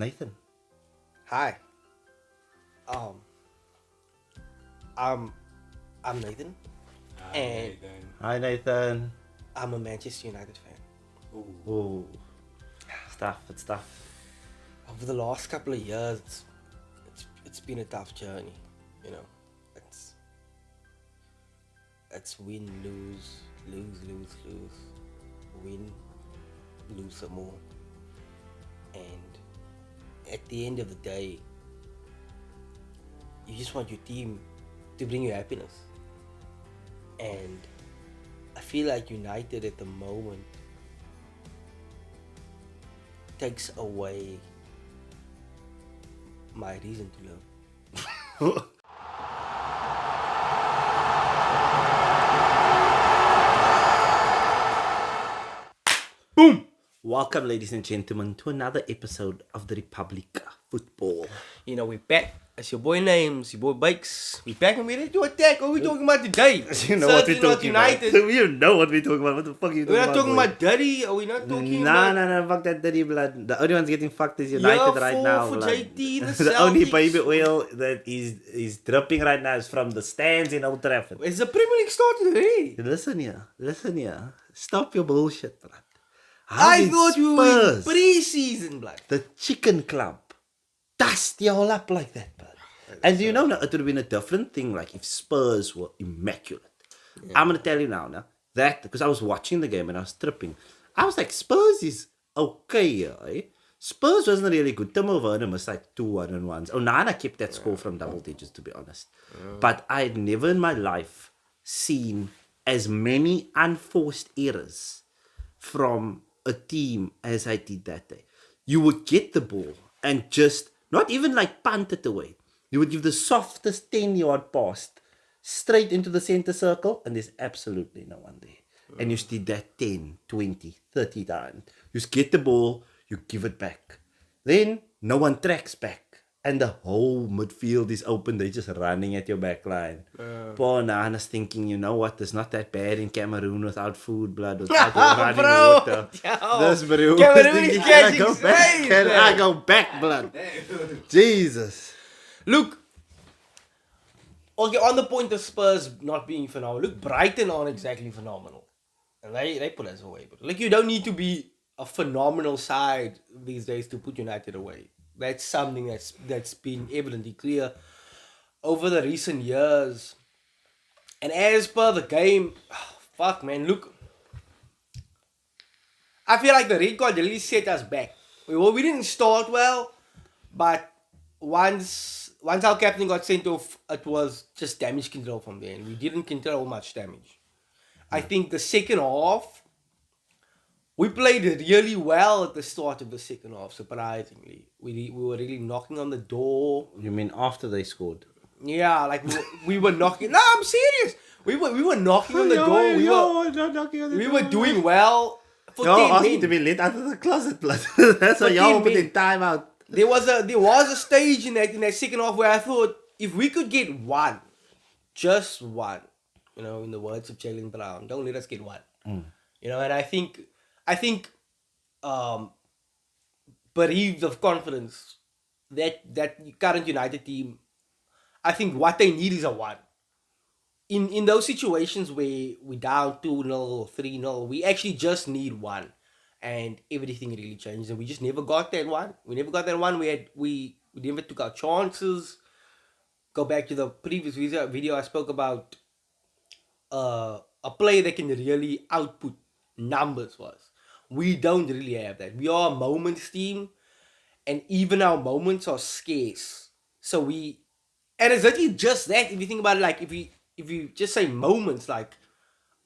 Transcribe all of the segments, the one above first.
Nathan. Hi. I'm Nathan, and Hi, Nathan. I'm a Manchester United fan. Ooh. It's tough. Over the last couple of years, it's been a tough journey. You know, it's win, lose, win, lose some more, and at the end of the day, you just want your team to bring you happiness. And I feel like United at the moment takes away my reason to live. Boom! Welcome, ladies and gentlemen, to another episode of the Republic Football. You know, we're back. It's your boy Names, your boy Bakes. We're back and we're ready to attack. What are we talking about today? You know what we're Certainly not talking about. United. We don't know what we're talking about. What the fuck are you talking We're about? not talking boy? about dirty. Are we not talking Nah, about... fuck that dirty blood. The only one's getting fucked is United right now. for blood. JT, The only Celtics. baby oil that is dripping right now is from the stands in Old Trafford. Is the Premier League started already? Listen here. Stop your bullshit, blood. I thought we were in pre-season, blood. The chicken club dust you all up like that, blood. And you know, it would have been a different thing like if Spurs were immaculate. Yeah. I'm going to tell you now, that because I was watching the game and I was tripping. I was like, Spurs is okay, eh? Spurs wasn't really good. Timo Werner missed like 2 1-on-1s. Onana kept that score from double digits, to be honest. But I had never in my life seen as many unforced errors from a team as I did that day. You would get the ball and just not even like punt it away. You would give the softest 10-yard pass straight into the center circle and there's absolutely no one there. And you just did that 10, 20, 30 times. You just get the ball, you give it back. Then no one tracks back. And the whole midfield is open. They're just running at your back line. Poor Nana's thinking, you know what? It's not that bad in Cameroon without food, blood, without running water. This bro. Cameroon is Can I catching go back? strays, Can man. I go back, blood? Jesus. Look, okay, on the point of Spurs not being phenomenal, look, Brighton aren't exactly phenomenal. And they put us away. But like, you don't need to be a phenomenal side these days to put United away. That's something that's been evidently clear over the recent years. And as per the game, fuck man, look. I feel like the red card really set us back. We didn't start well, but once our captain got sent off, it was just damage control from there, and we didn't control much damage. I think the second half, we played really well at the start of the second half, surprisingly. We were really knocking on the door. You mean after they scored? Yeah, like we were knocking. No, I'm serious. We were knocking on the door. We were doing well for 10 asking minutes. to be let out of the closet, blood. That's why For y'all 10 put in minutes. time out. There was a stage in that second half where I thought if we could get one, just one, in the words of Jalen Brown, don't let us get one. And I think bereaved of confidence that current United team, I think what they need is a one. In those situations where we're down 2-0 or 3-0, we actually just need one. And everything really changed. And we just never got that one. We never took our chances. Go back to the previous video I spoke about a player that can really output numbers for us. We don't really have that. We are a moments team. And even our moments are scarce. And it's actually just that. If you think about it, like if you just say moments, like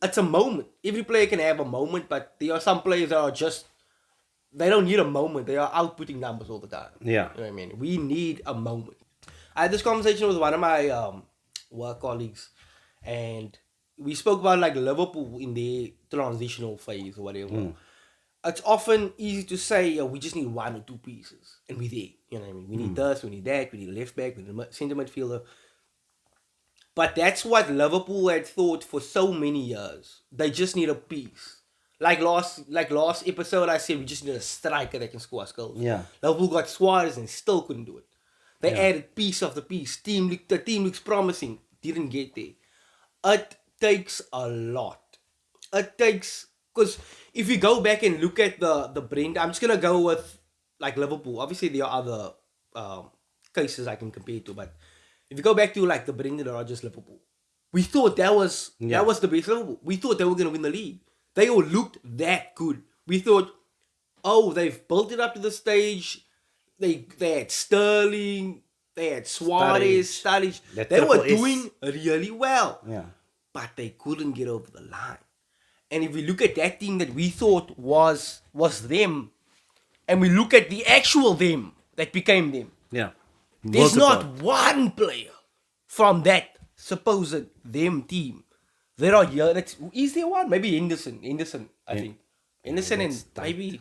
it's a moment. Every player can have a moment, but there are some players that are just, they don't need a moment. They are outputting numbers all the time. Yeah. You know what I mean? We need a moment. I had this conversation with one of my work colleagues, and we spoke about like Liverpool in their transitional phase or whatever. It's often easy to say, we just need 1 or 2 pieces, and we're there. You know what I mean? We need this, we need that, we need a left back, we need a centre midfielder. But that's what Liverpool had thought for so many years. They just need a piece. Like last episode, I said we just need a striker that can score us goals. Yeah. Liverpool got Suarez and still couldn't do it. They Yeah. added piece after piece. The team looks promising. Didn't get there. It takes a lot. It takes, because if you go back and look at the brand, I'm just gonna go with like Liverpool. Obviously, there are other cases I can compare to, but if you go back to like the Brendan Rodgers Liverpool, we thought that was the best Liverpool. We thought they were gonna win the league. They all looked that good. We thought, oh, they've built it up to the stage. They had Sterling, they had Suarez, Sturridge. They were doing really well. Yeah. But they couldn't get over the line. And if we look at that team that we thought was them, and we look at the actual them that became them, Yeah. there's not one player from that supposed them team. There are here. Is there one? Maybe Henderson, I think. Henderson and maybe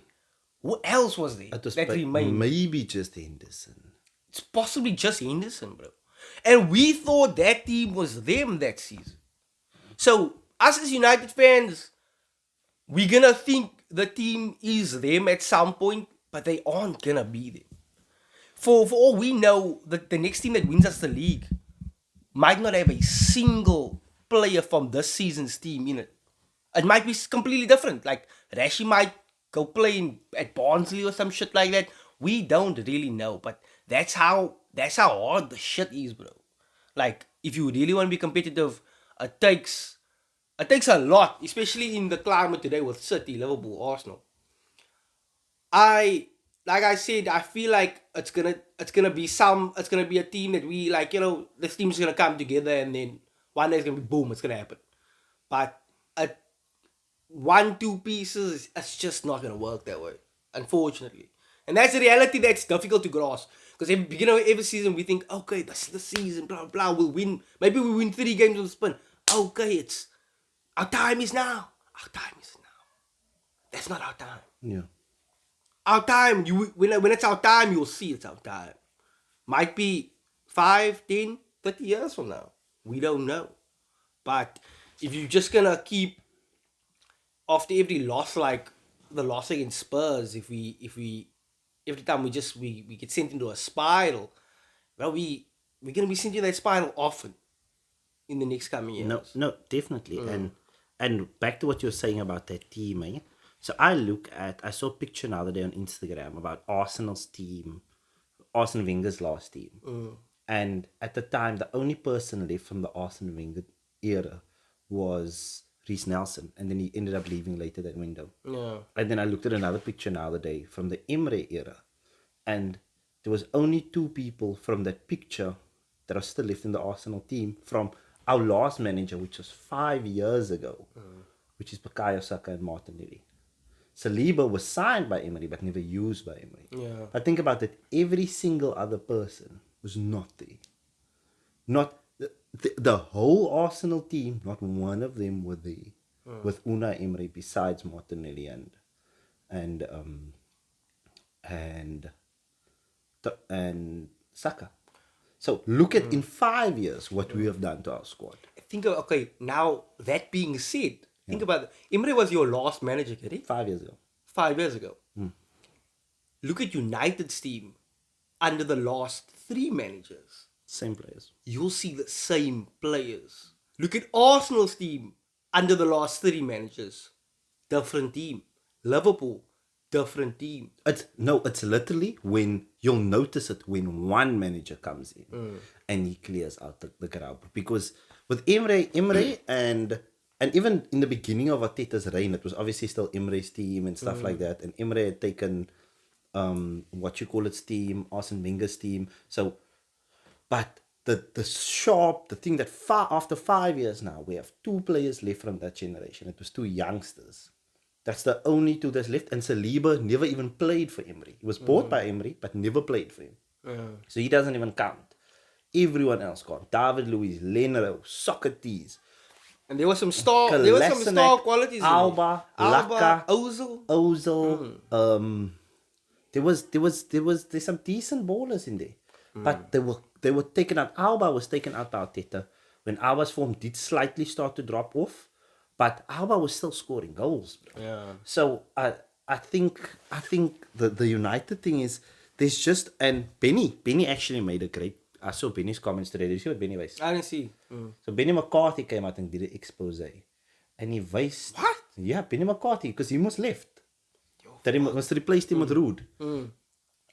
who else was there that remained? Maybe just Henderson. It's possibly just Henderson, bro. And we thought that team was them that season. So us as United fans, we're gonna think the team is them at some point, but they aren't gonna be them. For all we know, the next team that wins us the league might not have a single player from this season's team in it. It might be completely different. Like Rashi might go play at Barnsley or some shit like that. We don't really know, but that's how hard the shit is, bro. Like if you really want to be competitive, it takes a lot, especially in the climate today with City, Liverpool, Arsenal. Like I said, I feel like it's gonna be a team that we like, this team's gonna come together and then one day it's gonna be boom, it's gonna happen. But 1-2 pieces, it's just not gonna work that way, unfortunately. And that's a reality that's difficult to grasp. Because at the beginning of every season we think, okay, this is the season, blah blah, we'll win. Maybe we win 3 games on the spin. Okay, it's our time is now. Our time is now. That's not our time. Yeah. Our time, when it's our time, you'll see it's our time. Might be 5, 10, 30 years from now. We don't know. But if you're just gonna keep after every loss, like the loss against Spurs, if we every time we get sent into a spiral, well, we're gonna be sent into that spiral often in the next coming years. No, definitely. And back to what you're saying about that team, eh? So I saw a picture the other day on Instagram about Arsenal's team, Arsene Wenger's last team. And at the time, the only person left from the Arsene Wenger era was Reece Nelson. And then he ended up leaving later that window. Yeah. And then I looked at another picture the other day from the Emre era. And there was only 2 people from that picture that are still left in the Arsenal team from our last manager, which was 5 years ago, which is Bukayo Saka and Martinelli. Saliba was signed by Emery but never used by Emery. Yeah. But think about it, every single other person was not there. Not the whole Arsenal team, not one of them were there with Unai Emery besides Martinelli and Saka. So look at in 5 years what we have done to our squad. Think of, okay, now that being said, think about it. Emery was your last manager, Kerry. 5 years ago. 5 years ago. Look at United's team under the last 3 managers. Same players. You'll see the same players. Look at Arsenal's team under the last 3 managers. Different team. Liverpool, different team. It's literally when you'll notice it when one manager comes in and he clears out the crowd. Because with Emre and even in the beginning of Arteta's reign, it was obviously still Emre's team and stuff like that. And Emre had taken team, Arsene Wenger's team. So, but the thing that after 5 years now, we have 2 players left from that generation. It was 2 youngsters. That's the only 2 that's left. And Saliba never even played for Emery. He was bought by Emery, but never played for him. So he doesn't even count. Everyone else gone. David Luiz, Leno, Socrates. And there was some star qualities. Alba, Laka, Ozil. There's some decent ballers in there. But they were taken out. Alba was taken out by Arteta when Alba's form did slightly start to drop off. but Alba was still scoring goals, bro. Yeah. So I think the United thing is there's just, and Benny actually made a great. I saw Benny's comments today. Did you see what Benny was? I didn't see. So Benny McCarthy came out and did an expose, and he faced. What? Yeah, Benny McCarthy, because he was left. That he must replaced him with Rude.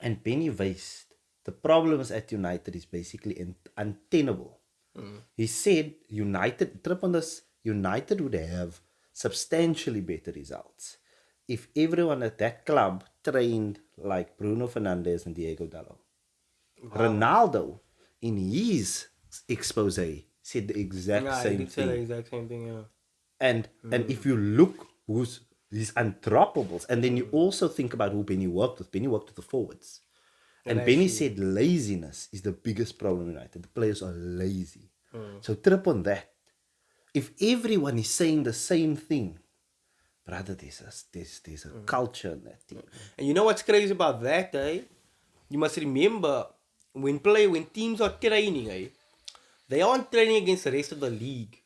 And Benny faced the problems at United is basically untenable. He said United, trip on this, United would have substantially better results if everyone at that club trained like Bruno Fernandes and Diego Dallo. Ronaldo, in his expose, said the exact Yeah, same he did say the thing. exact same thing. Yeah. And if you look who's these undroppables, and then you also think about who Benny worked with. Benny worked with the forwards. And Benny said laziness is the biggest problem in United. The players are lazy. So trip on that. If everyone is saying the same thing, brother, there's a culture in that team. And you know what's crazy about that, eh? You must remember when teams are training, eh? They aren't training against the rest of the league.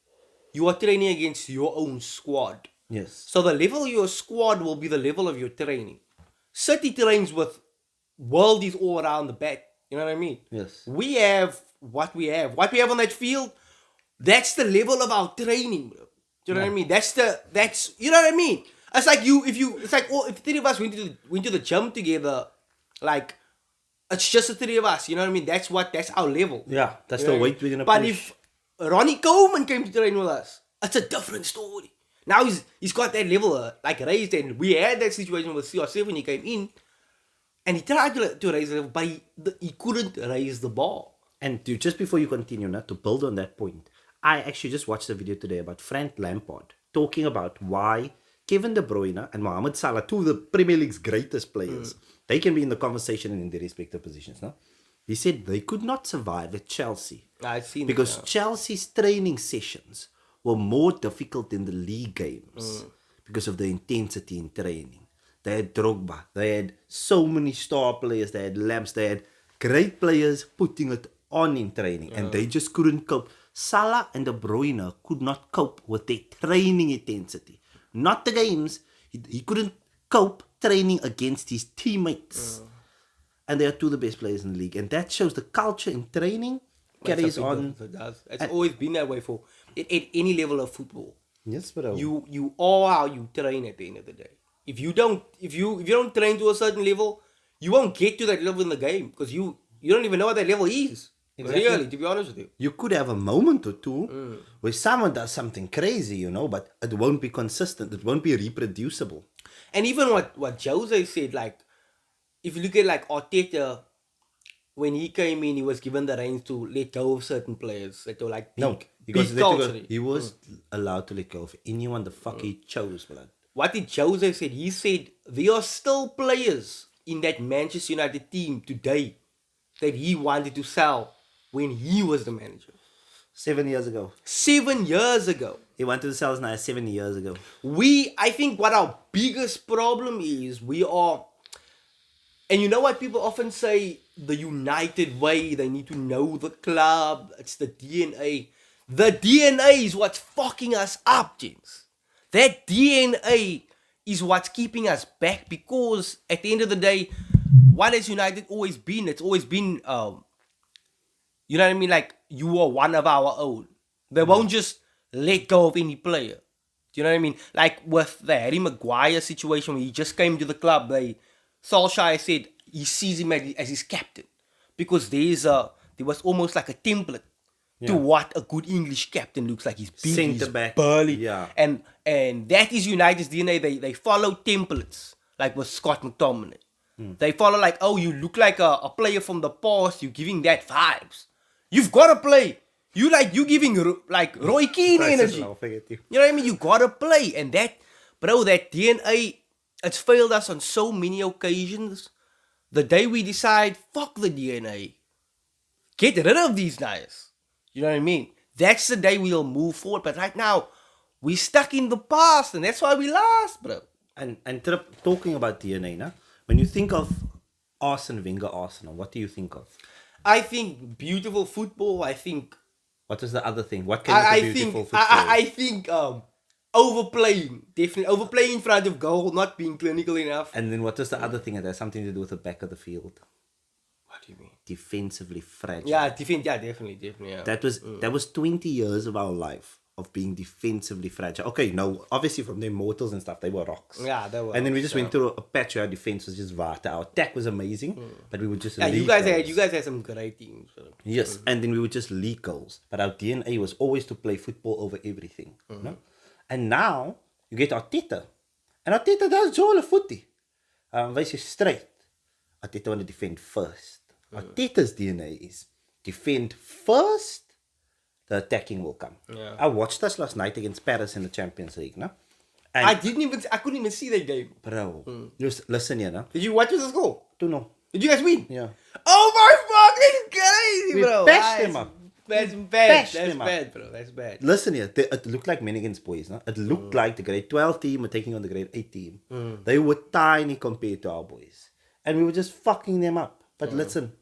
You are training against your own squad. Yes. So the level of your squad will be the level of your training. City trains with worldies all around the back. You know what I mean? Yes. We have what we have. What we have on that field, that's the level of our training, bro. Do you know what I mean? That's you know what I mean? It's like if three of us went to the gym together, like it's just the three of us, you know what I mean? That's our level. Yeah, that's You know the what I weight mean? we're gonna But push. if Ronnie Coleman came to train with us, it's a different story. Now he's got that level like raised, and we had that situation with CR7 when he came in, and he tried to raise the level, but he couldn't raise the bar. And dude, just before you continue, now to build on that point, I actually just watched a video today about Frank Lampard talking about why Kevin De Bruyne and Mohamed Salah, two of the Premier League's greatest players, they can be in the conversation and in their respective positions. No, he said they could not survive at Chelsea I've seen because Chelsea's training sessions were more difficult than the league games because of the intensity in training. They had Drogba, they had so many star players, they had Lamps, they had great players putting it on in training, and they just couldn't cope. Salah and De Bruyne could not cope with their training intensity. Not the games. He couldn't cope training against his teammates. And they are two of the best players in the league. And that shows the culture in training carries on. It does. It's always been that way for at any level of football. Yes, bro. You are how you train at the end of the day. If you don't train to a certain level, you won't get to that level in the game because you don't even know what that level is. Exactly. Really, to be honest with you. You could have a moment or two where someone does something crazy, but it won't be consistent. It won't be reproducible. And even what Jose said, like, if you look at like Arteta, when he came in, he was given the reins to let go of certain players that were like big culture. He was allowed to let go of anyone the fuck he chose, blood. What did Jose said? He said there are still players in that Manchester United team today that he wanted to sell when he was the manager. 7 years ago. 7 years ago. He wanted to sell us now 7 years ago. I think what our biggest problem is, we are, and you know what people often say, the United way, they need to know the club, it's the DNA. The DNA is what's fucking us up, gents. That DNA is what's keeping us back, because at the end of the day, what has United always been? It's always been, you know what I mean? Like, you are one of our own. They won't just let go of any player. Do you know what I mean? Like with the Harry Maguire situation, where he just came to the club, Solskjaer said he sees him as his captain, because there was almost like a template to what a good English captain looks like. He's big, Centre he's back. burly, Yeah. and that is United's DNA. They follow templates, like with Scott McTominay. They follow like, oh, you look like a player from the past. You're giving that vibes. You've got to play. You giving like Roy Keane energy. You know what I mean? You gotta play, and that DNA, it's failed us on so many occasions. The day we decide, fuck the DNA, get rid of these guys. You know what I mean? That's the day we'll move forward. But right now, we're stuck in the past, and that's why we lost, bro. And talking about DNA now, when you think of Arsene Wenger Arsenal, what do you think of? I think beautiful football. I think. What is the other thing? What can make a beautiful football? I think overplaying. Definitely overplaying in front of goal, not being clinical enough. And then what was the other thing? It has something to do with the back of the field. What do you mean? Defensively fragile. Yeah, definitely. Yeah. That was 20 years of our life of being defensively fragile. Okay, no, obviously from the Immortals and stuff, they were rocks. Yeah, they were. And then we just went through a patch where our defense was just vata. Our attack was amazing, but we would just Yeah, leak you guys goals. had some great teams. So. Yes, and then we would just leak goals. But our DNA was always to play football over everything. You know? And now you get Arteta. And Arteta does all the footy. Wys jy straight. Arteta want to defend first. Arteta's DNA is defend first, the attacking will come. Yeah. I watched us last night against Paris in the Champions League, no? And I couldn't even see that game. bro, just listen here, no? What was the score? 2-0. Did you guys win? Yeah. Oh my fucking crazy, We bro. bashed them up. That's bad. Bashed That's them up. bad, bro. That's bad. Listen here, it looked like Mennigan's boys, no? It looked like the grade 12 team were taking on the grade 8 team. They were tiny compared to our boys. And we were just fucking them up. But listen,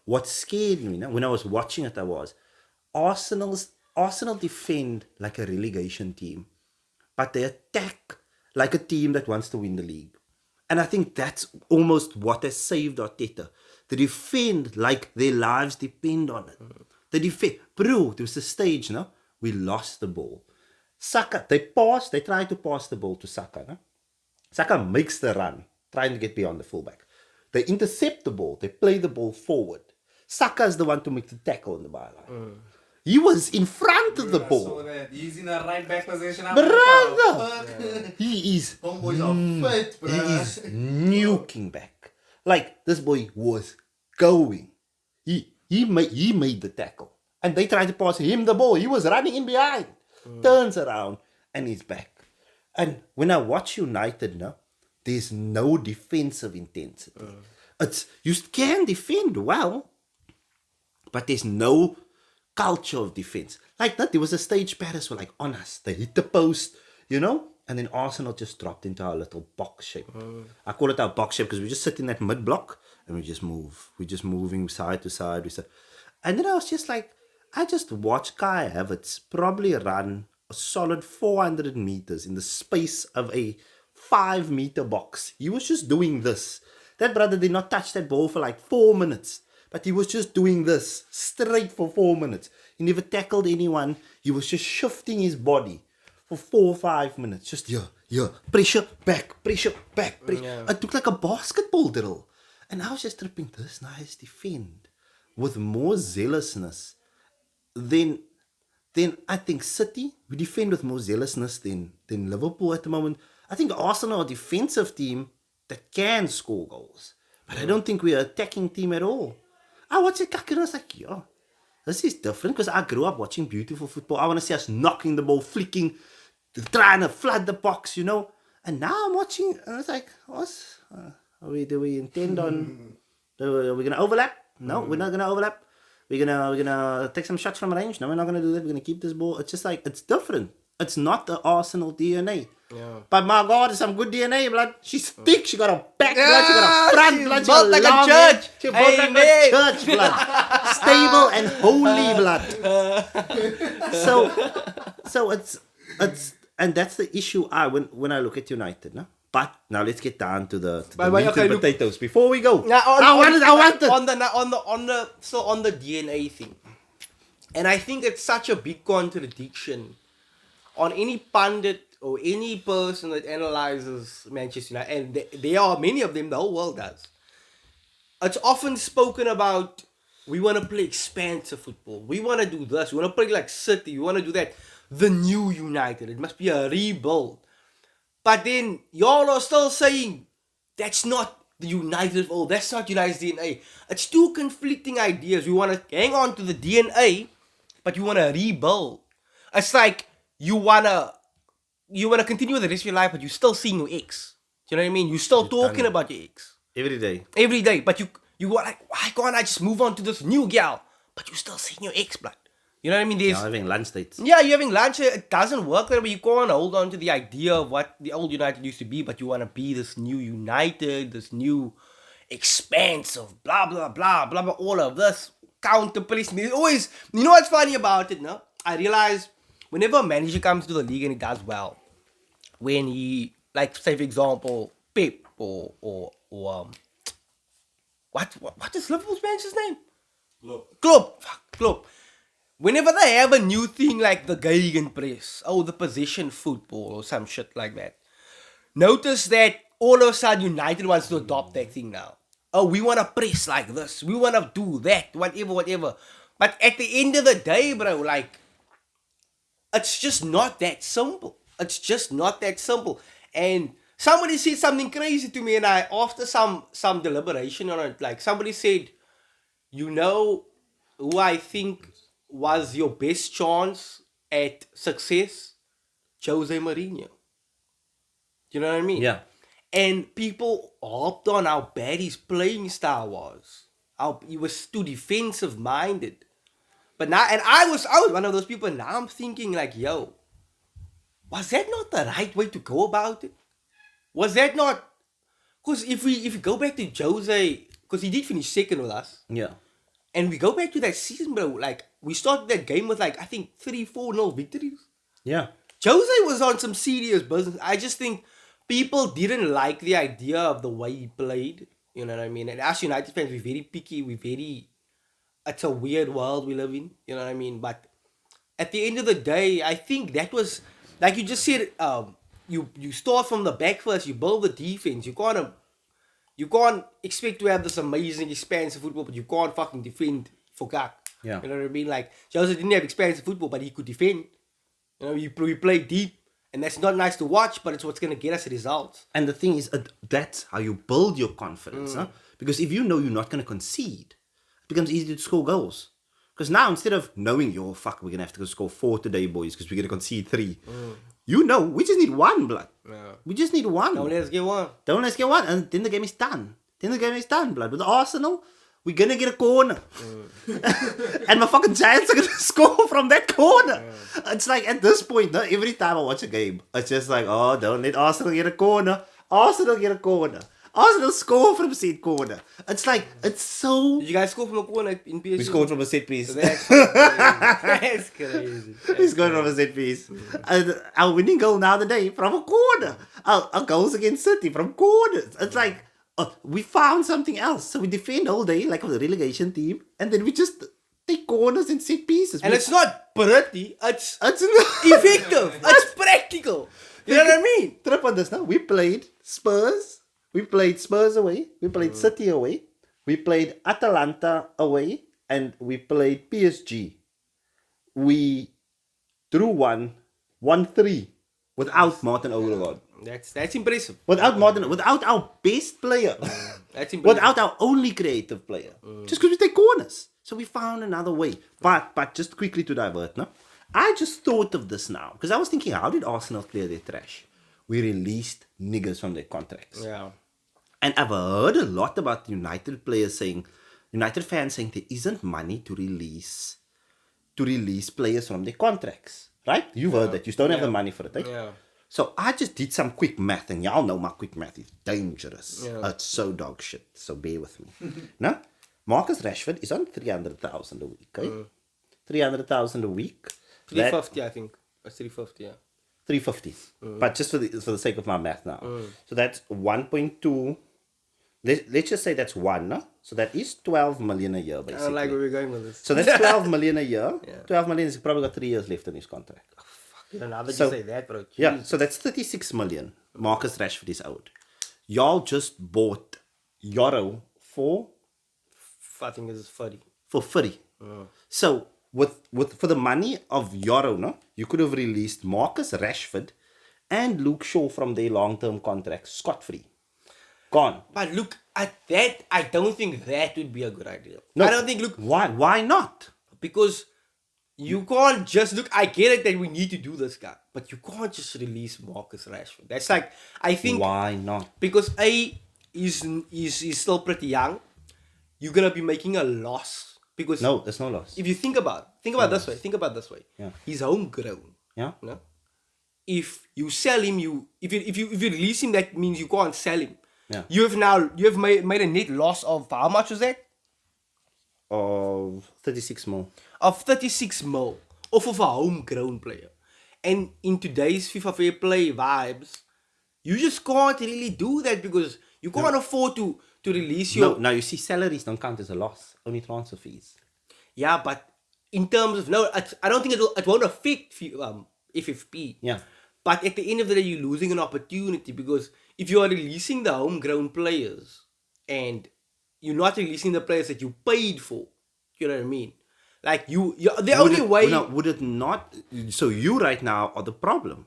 what scared me, no? When I was watching it, Arsenal defend like a relegation team. But they attack like a team that wants to win the league. And I think that's almost what has saved Arteta. They defend like their lives depend on it. They defend. Bro, there was a stage, no? We lost the ball. Saka, they tried to pass the ball to Saka, no? Saka makes the run, trying to get beyond the fullback. They intercept the ball, they play the ball forward. Saka is the one to make the tackle in the byline. He was in front of the ball. So that he's in a right back position. Brother! He is Homeboys are fit, bro. He is nuking back. Like, this boy was going. He made the tackle. And they tried to pass him the ball. He was running in behind. Turns around and he's back. And when I watch United now, there's no defensive intensity. You can defend well, but there's no culture of defense. Like that, there was a stage Paris were like on us. They hit the post, you know? And then Arsenal just dropped into our little box shape. I call it our box shape because we just sit in that mid block and we just move. We're just moving side to side. And then I was just like, I just watched Kai Havertz probably run a solid 400 meters in the space of a 5-meter box. He was just doing this. That brother did not touch that ball for like 4 minutes. But he was just doing this straight for 4 minutes. He never tackled anyone. He was just shifting his body for 4 or 5 minutes. Just pressure, back. Yeah. It looked like a basketball drill. And I was just tripping, this nice defend with more zealousness than I think City. We defend with more zealousness than Liverpool at the moment. I think Arsenal are a defensive team that can score goals. But I don't think we're an attacking team at all. I watched it and I was like, this is different because I grew up watching beautiful football. I want to see us knocking the ball, flicking, trying to flood the box, you know. And now I'm watching and it's like, do we intend on, are we going to overlap? No, we're not going to overlap. We're gonna take some shots from range. No, we're not going to do that. We're going to keep this ball. It's just like, it's different. It's not the Arsenal DNA. Yeah. But my God, it's some good DNA, blood. She's thick. She got a back, blood. She got a front, blood. She built got like a long church. hair. She built like a church, blood. Stable and holy, blood. So it's and that's the issue. When I look at United, no. But now let's get down to the meat and potatoes before we go. I want it. On the DNA thing, and I think it's such a big contradiction on any pundit or any person that analyzes Manchester United, and there are many of them, the whole world does. It's often spoken about, we want to play expansive football. We want to do this. We want to play like City. We want to do that. The new United. It must be a rebuild. But then y'all are still saying, that's not the United of old. That's not United's DNA. It's two conflicting ideas. We want to hang on to the DNA, but you want to rebuild. It's like, you wanna continue the rest of your life, but you're still seeing your ex. Do you know what I mean? You're still talking about your ex Every day. But you want like, why can't I just move on to this new gal? But you're still seeing your ex, blood. You know what I mean? You're having lunch dates. Yeah, you're having lunch. It doesn't work that way. You can't hold on to the idea of what the old United used to be, but you want to be this new United, this new expansive, blah blah blah blah blah. All of this counter police. Always, you know what's funny about it? No, I realize. Whenever a manager comes to the league and he does well, when he, like, say for example, Pep or what is Liverpool's manager's name? Klopp. Whenever they have a new thing like the Gegenpress, the possession football or some shit like that, notice that all of a sudden United wants to adopt that thing now. Oh, we want to press like this. We want to do that. Whatever. But at the end of the day, bro, like, it's just not that simple. It's just not that simple. And somebody said something crazy to me, and after some deliberation on it, like, somebody said, you know who I think was your best chance at success? Jose Mourinho. You know what I mean? Yeah. And people harped on how bad his playing style was. How he was too defensive minded. But now, and I was one of those people, and now I'm thinking like, yo, was that not the right way to go about it? Was that not? Because if we go back to Jose, because he did finish second with us, Yeah. and we go back to that season, bro, like, we started that game with, like, I think 3-4-0 victories. Yeah. Jose was on some serious business. I just think people didn't like the idea of the way he played. You know what I mean? And as United fans, we're very picky. It's a weird world we live in. You know what I mean? But at the end of the day, I think that was, like you just said, you start from the back first, you build the defense. You can't expect to have this amazing expansive football, but you can't fucking defend for God. Yeah. You know what I mean? Like, Jose didn't have expansive football, but he could defend. You know, we play deep, and that's not nice to watch, but it's what's going to get us results. And the thing is, that's how you build your confidence. Huh? Because if you know you're not going to concede, it becomes easy to score goals. Because now, instead of knowing, we're going to have to go score 4 today, boys, because we're going to concede 3. You know, we just need 1, blood. Yeah. We just need 1. Don't let's get one. And then the game is done. Blood. With Arsenal, we're going to get a corner. And my fucking Giants are going to score from that corner. It's like, at this point, no, every time I watch a game, it's just like, oh, don't let Arsenal get a corner. Arsenal score from said corner. It's like, it's so... Did you guys score from a corner in PSG? We scored from a set piece. That's crazy. We scored from a set piece. Our winning goal now today from a corner. Our goals against City from corners. It's like, we found something else. So we defend all day like the relegation team. And then we just take corners and set pieces. And it's not pretty. It's It's effective. It's practical. You know what I mean? Trip on this now. We played Spurs. We played Spurs away. We played City away. We played Atalanta away. And we played PSG. We drew 1-3 without Martin Odegaard. That's impressive. Without our best player. That's impressive. Without our only creative player. Just because we take corners. So we found another way. But just quickly to divert, no? I just thought of this now. Because I was thinking, how did Arsenal clear their trash? We released niggas from their contracts. Yeah. And I've heard a lot about United fans saying there isn't money to release players from their contracts. Right? You've heard that. You don't have the money for it, right? Yeah. So I just did some quick math, and y'all know my quick math is dangerous. Yeah. It's so dog shit. So bear with me. No? Marcus Rashford is on 300,000 a week, okay? 300,000 a week. 350, I think. It's 350, yeah. 350. But just for the sake of my math now. So that's 1.2. Let's just say that's 1, no? So that is 12 million a year, basically. I don't like where we're going with this. So that's 12 million a year. Yeah. 12 million, he's probably got 3 years left in his contract. You don't know how to So- say that, bro. Jeez. Yeah, so that's 36 million Marcus Rashford is owed. Y'all just bought Euro for I think it's funny. free. So for the money of Euro, no, you could have released Marcus Rashford and Luke Shaw from their long-term contracts scot-free. Gone. But look, at that, I don't think that would be a good idea. No. I don't think, look, Why not? because you can't just, look, I get it that we need to do this guy, but you can't just release Marcus Rashford. That's like, I think, Why not? because he's still pretty young, you're going to be making a loss. Because No, there's no loss. if you think about it this way. Yeah. He's homegrown. Yeah? No? If you sell him, if you release him, that means you can't sell him. Yeah. You have made a net loss of how much was that? Of 36 more. Of 36 mil off of a homegrown player. And in today's FIFA Fair Play vibes, you just can't really do that because you can't afford to release your... No, now you see, salaries don't count as a loss, only transfer fees. Yeah, but in terms of... No, I don't think it won't affect FFP. Yeah. But at the end of the day, you're losing an opportunity because if you are releasing the homegrown players and you're not releasing the players that you paid for, you know what I mean? Like, the only way... Now, would it not... So you right now are the problem.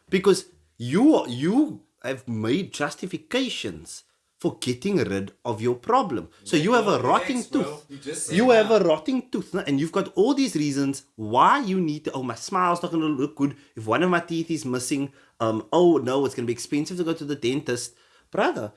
Because you have made justifications for getting rid of your problem. So you have a rotting tooth. You have a rotting tooth. And you've got all these reasons why you need to... Oh, my smile's not going to look good. If one of my teeth is missing. Oh, no, it's going to be expensive to go to the dentist. Brother,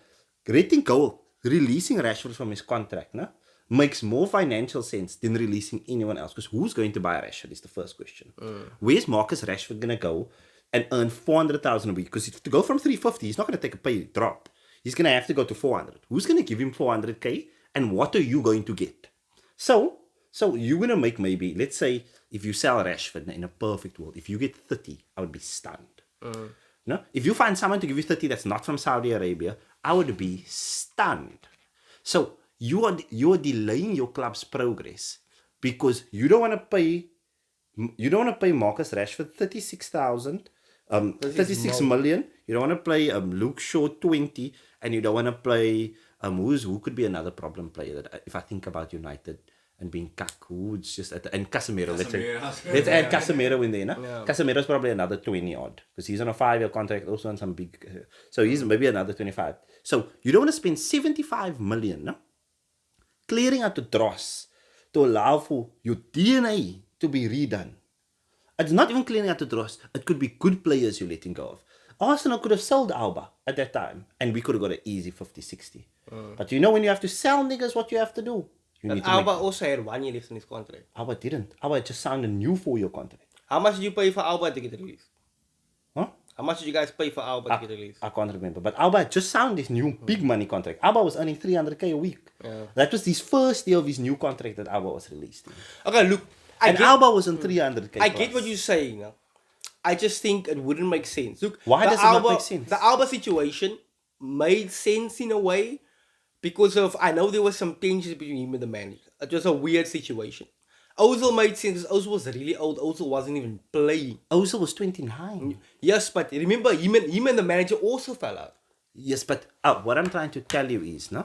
letting go, releasing Rashford from his contract, no? Makes more financial sense than releasing anyone else. Because who's going to buy Rashford is the first question. Where's Marcus Rashford going to go and earn 400,000 a week? Because to go from 350, he's not going to take a pay drop. He's going to have to go to 400. Who's going to give him 400k? And what are you going to get? So you're going to make maybe, let's say, if you sell Rashford in a perfect world, if you get 30, I would be stunned. No? If you find someone to give you 30 that's not from Saudi Arabia, I would be stunned. So you are delaying your club's progress because you don't want to pay Marcus Rashford 36 million. You don't want to play Luke Shaw 20, and you don't want to play who could be another problem player that if I think about United and being who's just and Casemiro. Let's add Casemiro in there. No? Yeah. Casemiro's probably another 20 odd because he's on a 5-year contract, also on some big. So he's maybe another 25. So you don't want to spend 75 million, no? Clearing out the dross to allow for your DNA to be redone. It's not even clearing out the dross. It could be good players you're letting go of. Arsenal could have sold Alba at that time, and we could have got an easy 50-60. But you know when you have to sell niggas, what you have to do? Alba also had 1 year left in his contract. Alba didn't. Alba just signed a new 4-year contract. How much did you pay for Alba to get released? Huh? How much did you guys pay for Alba to get released? I can't remember. But Alba just signed this new big money contract. Alba was earning 300k a week. Yeah. That was his first year of his new contract that Alba was released in. Okay, look. Alba was on 300k. I get what you're saying now. I just think it wouldn't make sense. Look, why does it not make sense? The Alba situation made sense in a way because of, I know there was some tensions between him and the manager. It was a weird situation. Ozil made sense because Ozil was really old. Ozil wasn't even playing. Ozil was 29. Yes, but remember, him and the manager also fell out. Yes, but what I'm trying to tell you is, no?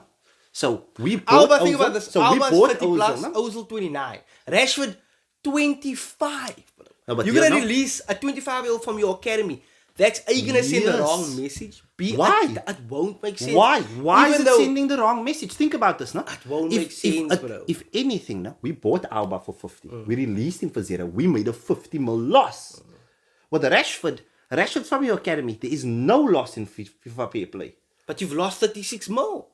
So we bought Alba, think about this. So Alba's we bought 30 Ozil, plus, no? Ozil 29. Rashford 25. No, but you're going to release a 25-year-old from your academy. Are you going to send the wrong message? Why? It won't make sense. Why? Why is it sending the wrong message? Think about this, no? It won't make sense, bro. If anything, no, we bought Alba for 50. We released him for 0. We made a 50 mil loss. With Rashford from your academy, there is no loss in FIFA Fair Play. But you've lost 36 mil.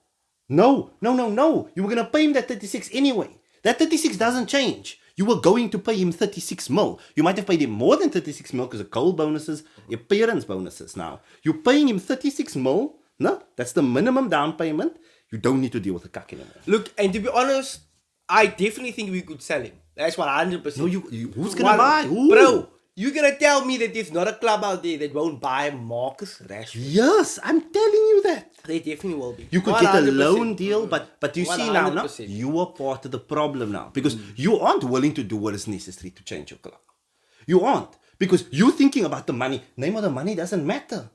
No. You were going to pay him that 36 anyway. That 36 doesn't change. You were going to pay him 36 mil. You might have paid him more than 36 mil because of goal bonuses, appearance bonuses now. You're paying him 36 mil. No, that's the minimum down payment. You don't need to deal with the cuck anymore. Look, and to be honest, I definitely think we could sell him. That's 100%. No, who's going to buy? Who? Bro, you're going to tell me that there's not a club out there that won't buy Marcus Rashford? Yes, I'm telling you that. They definitely will be. You could 100%. Get a loan deal, but you 100%. See now, you are part of the problem now. Because you aren't willing to do what is necessary to change your club. You aren't. Because you're thinking about the money. Name of the money doesn't matter.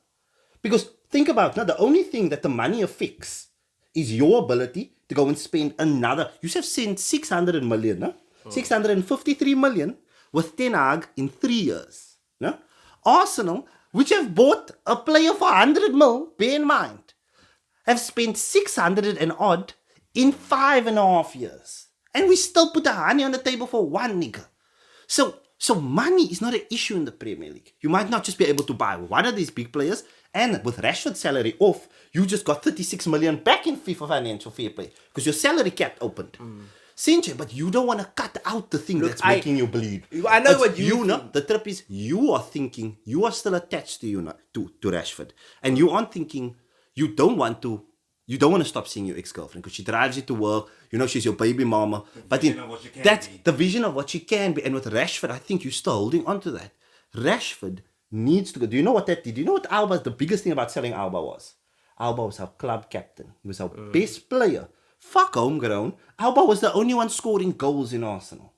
Because think about now, the only thing that the money affects is your ability to go and spend another. You have sent 600 million, no? 653 million with Ten Hag in 3 years. No? Arsenal, which have bought a player for 100 mil, bear in mind, have spent 600 and odd in 5.5 years. And we still put a honey on the table for one nigga. So money is not an issue in the Premier League. You might not just be able to buy one of these big players, and with Rashford's salary off, you just got 36 million back in FIFA Financial Fair Play because your salary cap opened. Sinche, but you don't want to cut out the thing that's making you bleed. I know what you know. The trip is you are thinking you are still attached to Rashford, and you aren't thinking you don't want to stop seeing your ex-girlfriend because she drives you to work. You know she's your baby mama. But that's the vision of what she can be. And with Rashford, I think you're still holding on to that. Rashford needs to go. Do you know what that did? Do you know what Alba, the biggest thing about selling Alba was? Alba was our club captain. He was our best player. Fuck homegrown. Alba was the only one scoring goals in Arsenal.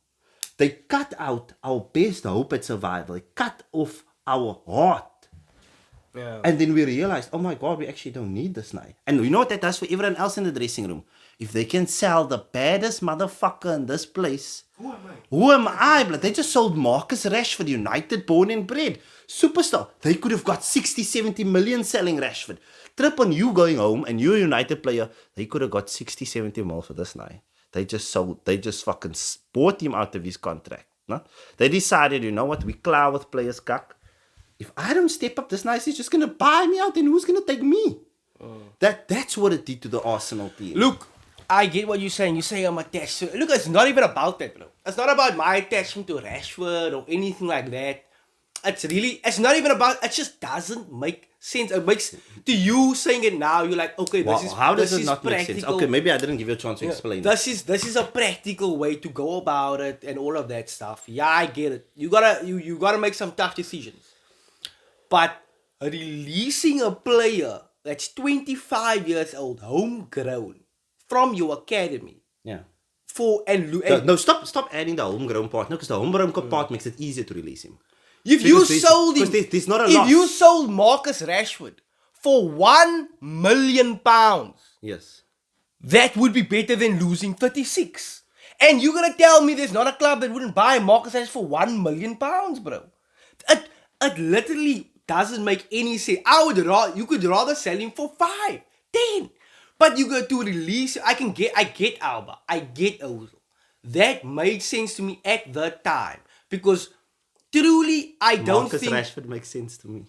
They cut out our best hope at survival. They cut off our heart. Yeah. And then we realized, oh my God, we actually don't need this now. And you know what that does for everyone else in the dressing room? If they can sell the baddest motherfucker in this place, Who am I? who am I? Blood? They just sold Marcus Rashford, United, born and bred. Superstar. They could have got 60, 70 million selling Rashford. Trip on you going home and you're a United player, they could have got 60, 70 mil for this now. They just fucking bought him out of his contract. No? They decided, you know what, we clow with players, cuck. If I don't step up this nice, he's just going to buy me out, and who's going to take me? That's what it did to the Arsenal team. Look, I get what you're saying. You say I'm attached to... Look, it's not even about that, bro. It's not about my attachment to Rashford or anything like that. It's not even about... It just doesn't make sense. It makes... To you saying it now, you're like, okay, Wow, this is how does this it is not make sense? practical. Okay, maybe I didn't give you a chance to explain. This is a practical way to go about it and all of that stuff. Yeah, I get it. You gotta make some tough decisions. But releasing a player that's 25 years old, homegrown, from your academy, Yeah. no, Stop adding the homegrown part. No, because the homegrown part makes it easier to release him. if you sold him, there's not a if loss. you sold Marcus Rashford for £1 million, Yes. that would be better than losing 36. And you're gonna tell me there's not a club that wouldn't buy Marcus Rashford for £1 million, bro? It literally doesn't make any sense. You could rather sell him for 5, 10. But you got to release. I get Alba. I get Ozil. That made sense to me at the time. Because truly, I don't Marcus think Rashford makes sense to me.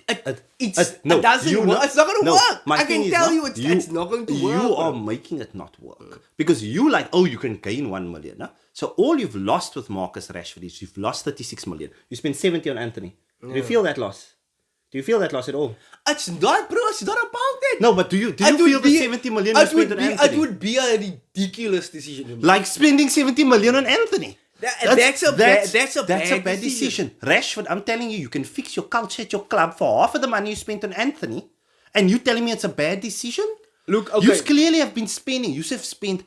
it No, doesn't you work. know- It's not gonna no, work. my I thing can is tell not- you it's not going to work. You are bro. making it not work. Because you like, oh, you can gain 1 million. Huh? So all you've lost with Marcus Rashford is you've lost 36 million. You spent 70 on Anthony. Do you feel that loss? Do you feel that loss at all? It's not, bro. It's not about that. No, but do you It feel would the be- 70 million you it spent would on be, Anthony? It would be a ridiculous decision to me. Like spending 70 million on Anthony. That's a bad decision. Rashford, I'm telling you, you can fix your culture at your club for half of the money you spent on Anthony, and you telling me it's a bad decision? Look, okay. You clearly have been spending. You've spent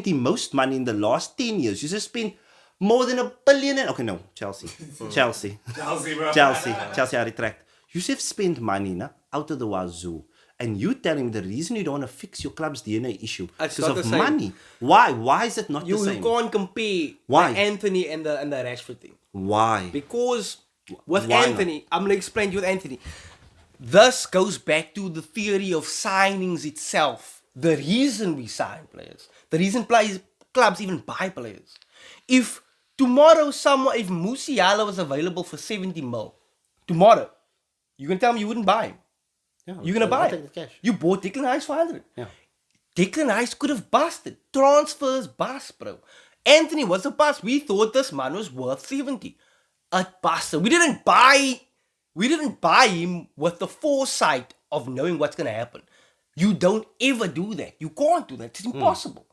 the most money in the last 10 years. You've spent more than $1 billion. Okay, no, Chelsea, bro. Chelsea, I retract. You've spent money out of the wazoo. And you telling me the reason you don't want to fix your club's DNA issue It's because not of the same. money. Why? Why is it not the You same? can't compare Why? the Anthony and the Rashford thing. Why? Because with Why Anthony, I'm gonna explain to you with Anthony. This goes back to the theory of signings itself. The reason we sign players, the reason clubs even buy players. If tomorrow if Musiala was available for 70 mil, tomorrow, you can tell me you wouldn't buy him. Yeah, You're gonna I'll buy take it. the cash. You bought Declan Rice for 100. Yeah. Declan Rice could have busted. Transfers bust, bro. Anthony was a bust. We thought this man was worth 70. A busted. We didn't buy him with the foresight of knowing what's gonna happen. You don't ever do that. You can't do that. It's impossible.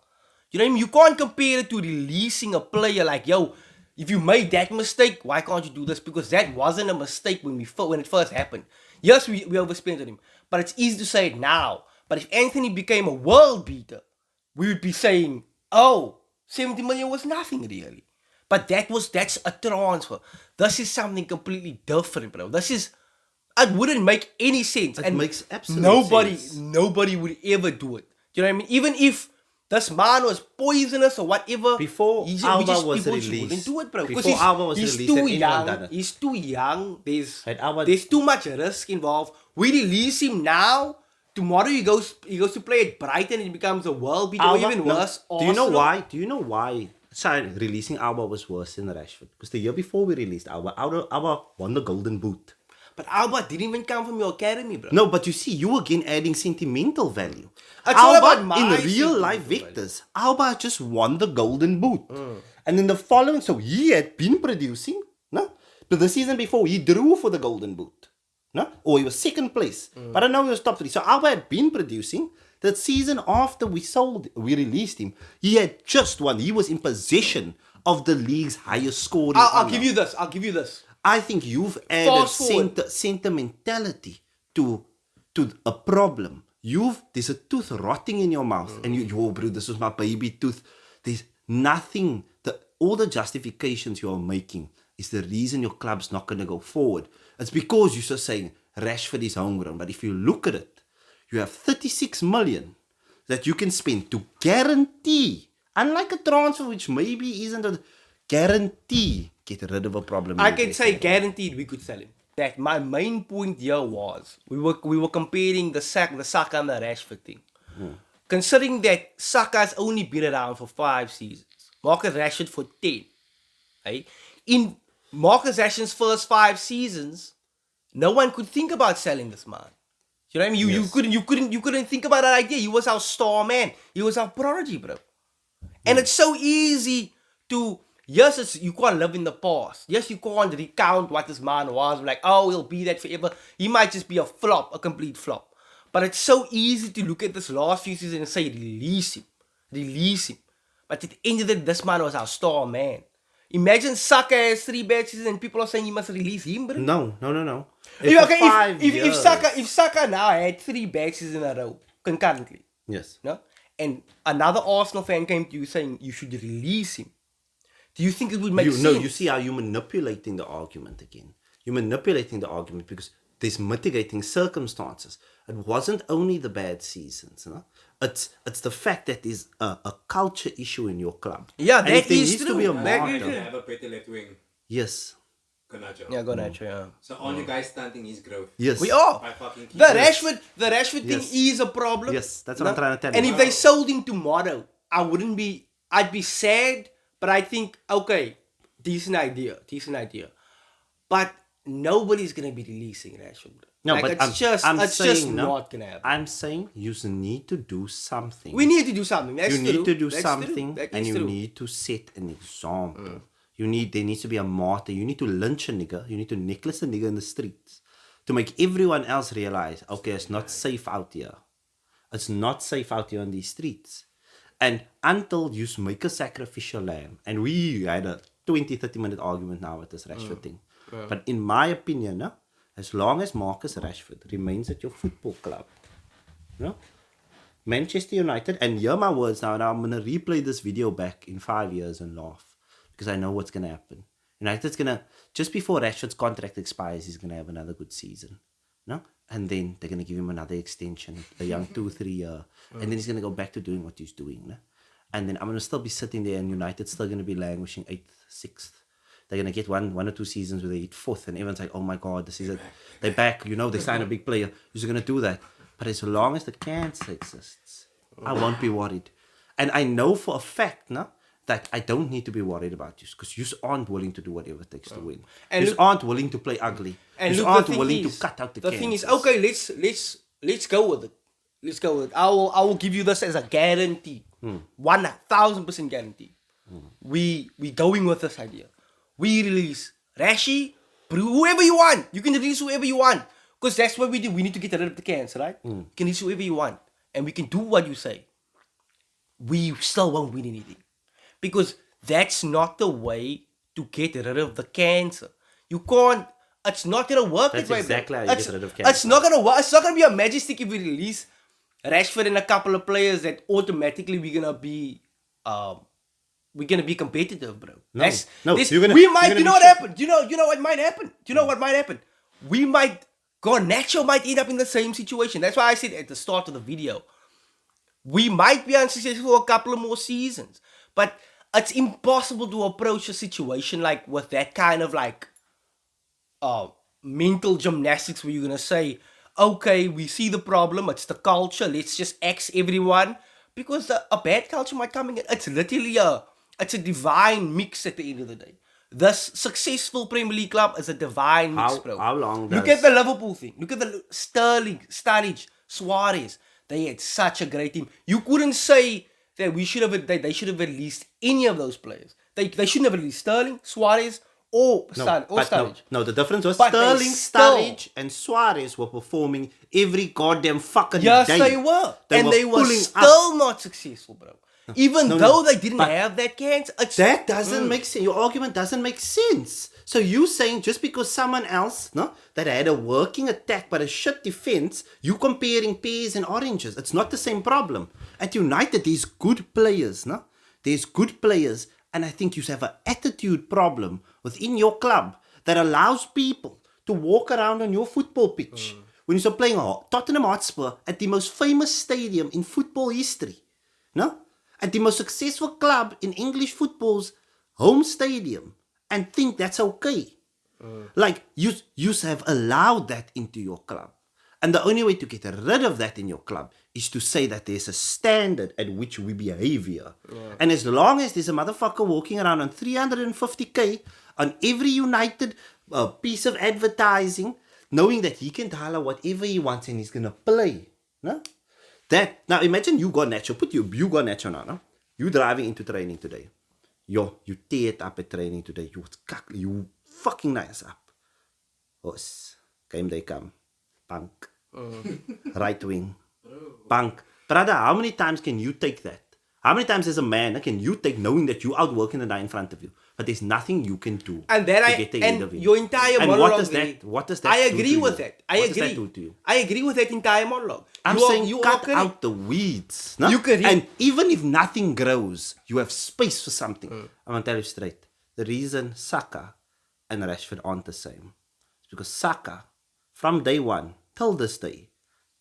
You know what I mean? You can't compare it to releasing a player like, yo, if you made that mistake, why can't you do this? Because that wasn't a mistake when it first happened. Yes, we overspent on him, but it's easy to say it now. But if Anthony became a world beater, we would be saying, oh, 70 million was nothing really. But that's a transfer. This is something completely different, bro. It wouldn't make any sense. It makes absolute sense. Nobody would ever do it. Do you know what I mean? Even if this man was poisonous or whatever. Before Alba was released. Wouldn't do it, bro. Before Because Alba was he's released, too had anyone young. done it? He's too young. Had Alba- There's too much risk involved. We release him now. Tomorrow he goes to play at Brighton and he becomes a world beater. Or even worse. Do you know Arsenal. why? Do you know why? Sorry, releasing Alba was worse than Rashford. Because the year before we released Alba won the Golden Boot. But Alba didn't even come from your academy, bro. No, but you see, you again adding sentimental value. It's all Alba, about my in real life sentimental vectors, Alba just won the Golden Boot. And then the following, so he had been producing, no? But the season before, he drew for the Golden Boot, no? Or he was second place. But I know he was top 3. So Alba had been producing. That season after we released him, he had just won. He was in possession of the league's highest scoring. I'll honor. give you this. I think you've added Fast forward. sentimentality to a problem. There's a tooth rotting in your mouth, and yo, bro, this was my baby tooth. There's nothing. All the justifications you're making is the reason your club's not going to go forward. It's because you're just saying Rashford is homegrown. But if you look at it, you have 36 million that you can spend to guarantee, unlike a transfer which maybe isn't a guarantee, get rid of a problem. I can say guaranteed we could sell him. That my main point here was we were comparing the Saka and the Rashford thing. Considering that Saka's only been around for 5 seasons, Marcus Rashford for 10. Right? In Marcus Rashford's first 5 seasons, no one could think about selling this man. You know what I mean? You couldn't think about that idea. He was our star man. He was our prodigy, bro. And it's so easy to, yes, you can't live in the past. Yes, you can't recount what this man was. Like, oh, he'll be that forever. He might just be a flop, a complete flop. But it's so easy to look at this last few seasons and say, release him. Release him. But at the end of the day, this man was our star man. Imagine Saka has 3 bad seasons and people are saying you must release him, bro. No. If Saka now had 3 bad seasons in a row, concurrently, Yes. no? And another Arsenal fan came to you saying you should release him, do you think it would make sense? No, you see how you're manipulating the argument again. You're manipulating the argument because there's mitigating circumstances. It wasn't only the bad seasons, you know? It's the fact that there's a culture issue in your club. Yeah, And that if there is needs true. to be a That marker. You have a better left wing, Yes. Garnacho. Yeah, go Nacho, yeah. So aren't you guys stunting his growth? Yes. We are. By fucking The keeping Rashford Yes. thing is a problem. Yes, that's what I'm trying to tell And you. if they sold him tomorrow, I'd be sad, but I think, okay, decent idea. But nobody's gonna be releasing Rashford. No, like, but it's just not gonna happen. I'm saying you need to do something. We need to do something. That's You need true. to do That's something, true. That and is you true. need to set an example. There needs to be a martyr. You need to lynch a nigga. You need to necklace a nigga in the streets to make everyone else realize, okay, it's not safe out here. It's not safe out here on these streets. And until you make a sacrificial lamb, and we had a 20-30 minute argument now with this Rashford thing. But in my opinion, as long as Marcus Rashford remains at your football club, Manchester United, and hear my words now, and I'm going to replay this video back in 5 years and laugh, because I know what's going to happen. United's going to, just before Rashford's contract expires, he's going to have another good season. And then they're going to give him another extension, a young 2-3 year. And then he's going to go back to doing what he's doing. And then I'm going to still be sitting there, and United's still going to be languishing 8th, 6th. They're going to get one or 2 seasons where they hit 4th, and everyone's like, oh my God, this is it. They're back. They signed a big player. Who's going to do that? But as long as the cancer exists, I won't be worried. And I know for a fact that I don't need to be worried about you, because you aren't willing to do whatever it takes to win. And You aren't willing to play ugly. And You look, aren't the thing willing is, to cut out the thing is, cancers. okay, let's go with it. Let's go with it. I will give you this as a guarantee. 1,000% guarantee. We going with this idea. We release Rashi, whoever you want. You can release whoever you want. Because that's what we do. We need to get rid of the cancer, right? You can release whoever you want. And we can do what you say. We still won't win anything. Because that's not the way to get rid of the cancer. You can't. It's not gonna work. That's that way, exactly bro. how you get rid of cancer. It's not gonna work. It's not gonna be a magic stick if we release Rashford and a couple of players that automatically we're gonna be competitive, bro. No, You you're know gonna what be happened? You know what might happen? You know what might happen? Garnacho might end up in the same situation. That's why I said at the start of the video, we might be unsuccessful for a couple of more seasons. But it's impossible to approach a situation like with that kind of like mental gymnastics where you're gonna say, okay, we see the problem, it's the culture, let's just X everyone. Because a bad culture might come in. It's literally a divine mix at the end of the day. This successful Premier League club is a divine mix, bro. How long Look does- at the Liverpool thing. Look at the Sterling, Sturridge, Suarez. They had such a great team. You couldn't say that they should have released any of those players. They shouldn't have released Sterling, Suarez, or Sturridge. No, the difference was But they Sterling, still- Sturridge, and Suarez were performing every goddamn fucking Yes, day. they were. They were pulling still not successful, bro. Even No, though no. they didn't But have that chance, it's, that doesn't make sense. Your argument doesn't make sense. So you saying just because someone else, no, that had a working attack but a shit defense, you comparing pears and oranges. It's not the same problem. At United, there's good players, no? There's good players, and I think you have an attitude problem within your club that allows people to walk around on your football pitch when you're playing Tottenham Hotspur at the most famous stadium in football history, no? At the most successful club in English football's home stadium, and think that's okay. Like, you have allowed that into your club. And the only way to get rid of that in your club is to say that there's a standard at which we behave here. And as long as there's a motherfucker walking around on 350k on every United piece of advertising, knowing that he can holler whatever he wants and he's going to play. No? Now imagine you got Nacho. You got Nacho now. No? You driving into training today. You tear it up at training today. You fucking nice up. Os. Game day come. Punk. Right wing. Punk. Brother, how many times can you take that? How many times as a man can you take knowing that you outworking the guy in front of you? But there's nothing you can do and then to get ahead of him. your entire And monologue. what does that I do agree to with you? that. I What agree. does that do to you? I agree with that entire monologue. I'm You are- saying you are cut correct. out the weeds. No? You correct. And even if nothing grows, you have space for something. I'm going to tell you straight. The reason Saka and Rashford aren't the same is because Saka, from day one till this day,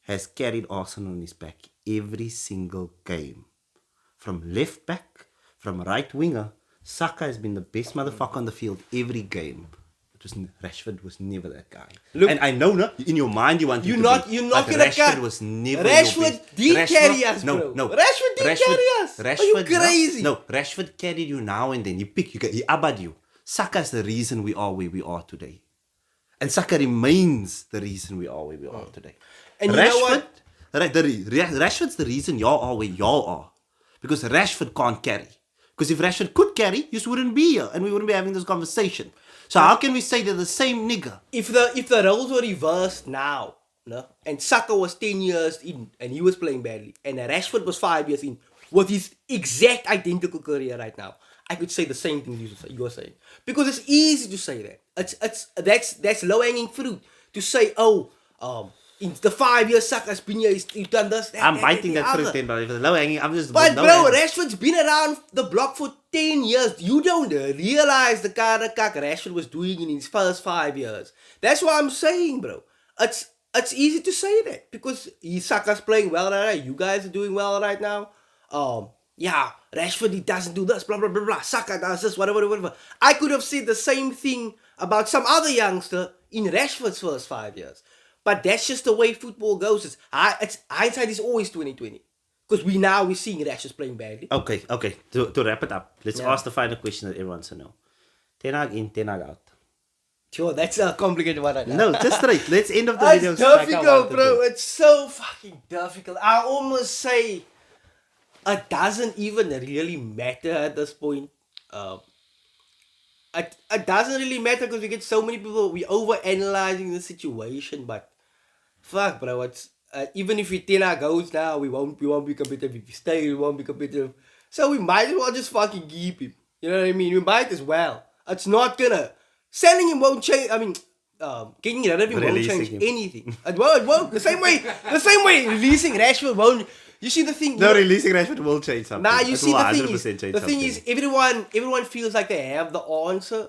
has carried Arsenal on his back every single game. From left back, from right winger, Saka has been the best motherfucker on the field every game. Rashford was never that guy. Look, and I know, no, in your mind you want him You're to not be, gonna but Rashford cut. was never Rashford your best. did carry us, no, bro. No, Rashford did carry us. Are you crazy? No, Rashford carried you now and then. He abad you. Saka's the reason we are where we are today. And Saka remains the reason we are where we are today. And you know what? Rashford's the reason y'all are where y'all are. Because Rashford can't carry. Because if Rashford could carry, you just wouldn't be here and we wouldn't be having this conversation. So how can we say they're the same nigga? If the roles were reversed now, no, and Saka was 10 years in and he was playing badly, and Rashford was 5 years in with his exact identical career right now, I could say the same thing you are saying. Because it's easy to say that. That's low hanging fruit to say, in the 5 years Saka's been here, he's done this, that, I'm that, biting that, that the fruit other. then, but if it's low hanging, I'm just. But no bro, hanging. Rashford's been around the block for 10 years. You don't realize the kind of cock Rashford was doing in his first 5 years. That's what I'm saying, bro. It's easy to say that because Saka's playing well right now. You guys are doing well right now. Yeah, Rashford, he doesn't do this, blah, blah, blah, blah. Saka does this, whatever. I could have said the same thing about some other youngster in Rashford's first 5 years. But that's just the way football goes. It's hindsight is always 2020. Because we're seeing Rashford playing badly. Okay. To wrap it up, let's Yeah. ask the final question that everyone wants to know. Ten Hag in, Ten Hag out. Sure, that's a complicated one right now. No, just straight. Let's end of the video. It's like I difficult, wanted bro. to. It's so fucking difficult. I almost say it doesn't even really matter at this point. It doesn't really matter because we get so many people. We overanalyzing the situation, but fuck, bro. It's even if Ten Hag goes now, we won't be competitive. If we stay, we won't be competitive. So we might as well just fucking keep him. You know what I mean? We might as well. It's not gonna selling him won't change. I mean, getting rid of him won't Releasing change him. anything. It won't. The same way releasing Rashford won't. You see the thing? No, releasing Rashford will change something. Nah, you It see will the thing 100% is, change the thing something. is, everyone feels like they have the answer,